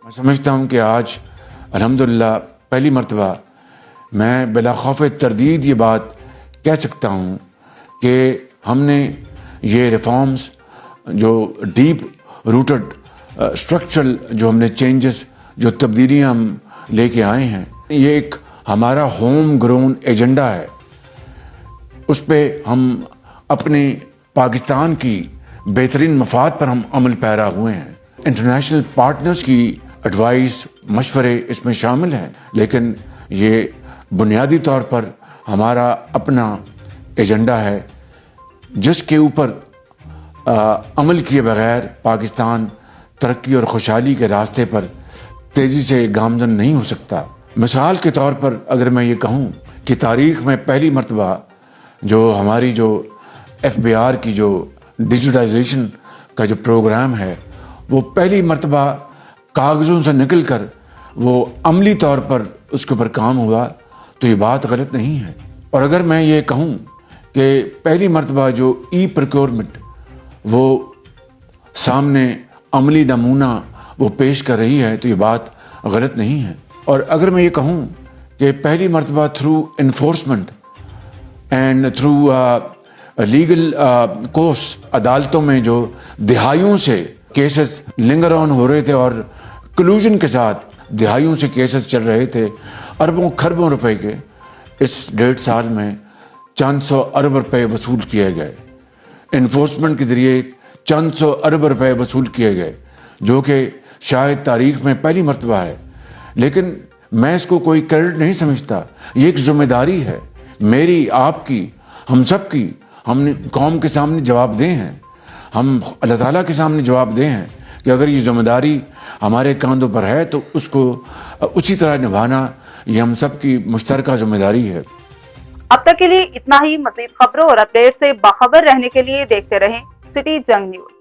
میں سمجھتا ہوں کہ آج الحمدللہ پہلی مرتبہ میں بلا خوف تردید یہ بات کہہ سکتا ہوں کہ ہم نے یہ ریفارمز جو ڈیپ روٹڈ اسٹرکچرل جو ہم نے چینجز جو تبدیلیاں ہم لے کے آئے ہیں، یہ ایک ہمارا ہوم گرون ایجنڈا ہے. اس پہ ہم اپنے پاکستان کی بہترین مفاد پر ہم عمل پیرا ہوئے ہیں. انٹرنیشنل پارٹنرز کی ایڈوائس مشورے اس میں شامل ہیں، لیکن یہ بنیادی طور پر ہمارا اپنا ایجنڈا ہے جس کے اوپر عمل کیے بغیر پاکستان ترقی اور خوشحالی کے راستے پر تیزی سے گامزن نہیں ہو سکتا. مثال کے طور پر اگر میں یہ کہوں کہ تاریخ میں پہلی مرتبہ جو ہماری جو FBR کی جو ڈیجیٹائزیشن کا جو پروگرام ہے وہ پہلی مرتبہ کاغذوں سے نکل کر وہ عملی طور پر اس کے اوپر کام ہوا، تو یہ بات غلط نہیں ہے. اور اگر میں یہ کہوں کہ پہلی مرتبہ جو ای پروکیورمنٹ وہ سامنے عملی نمونہ وہ پیش کر رہی ہے تو یہ بات غلط نہیں ہے. اور اگر میں یہ کہوں کہ پہلی مرتبہ through enforcement and through legal course عدالتوں میں جو دہائیوں سے کیسز لنگر آن ہو رہے تھے اور کلوژن کے ساتھ دہائیوں سے کیسز چل رہے تھے، اربوں کھربوں روپے کے، اس 1.5 سال میں چند سو ارب روپے وصول کیے گئے. انفورسمنٹ کے ذریعے چند سو ارب روپے وصول کیے گئے، جو کہ شاید تاریخ میں پہلی مرتبہ ہے. لیکن میں اس کو کوئی کریڈٹ نہیں سمجھتا، یہ ایک ذمہ داری ہے میری، آپ کی، ہم سب کی. ہم قوم کے سامنے جواب دہ ہیں، ہم اللہ تعالیٰ کے سامنے جواب دہ ہیں کہ اگر یہ ذمہ داری ہمارے کاندھوں پر ہے تو اس کو اسی طرح نبھانا یہ ہم سب کی مشترکہ ذمہ داری ہے. اب تک کے لیے اتنا ہی. مزید خبروں اور اپڈیٹ سے باخبر رہنے کے لیے دیکھتے رہیں سٹی جنگ نیوز.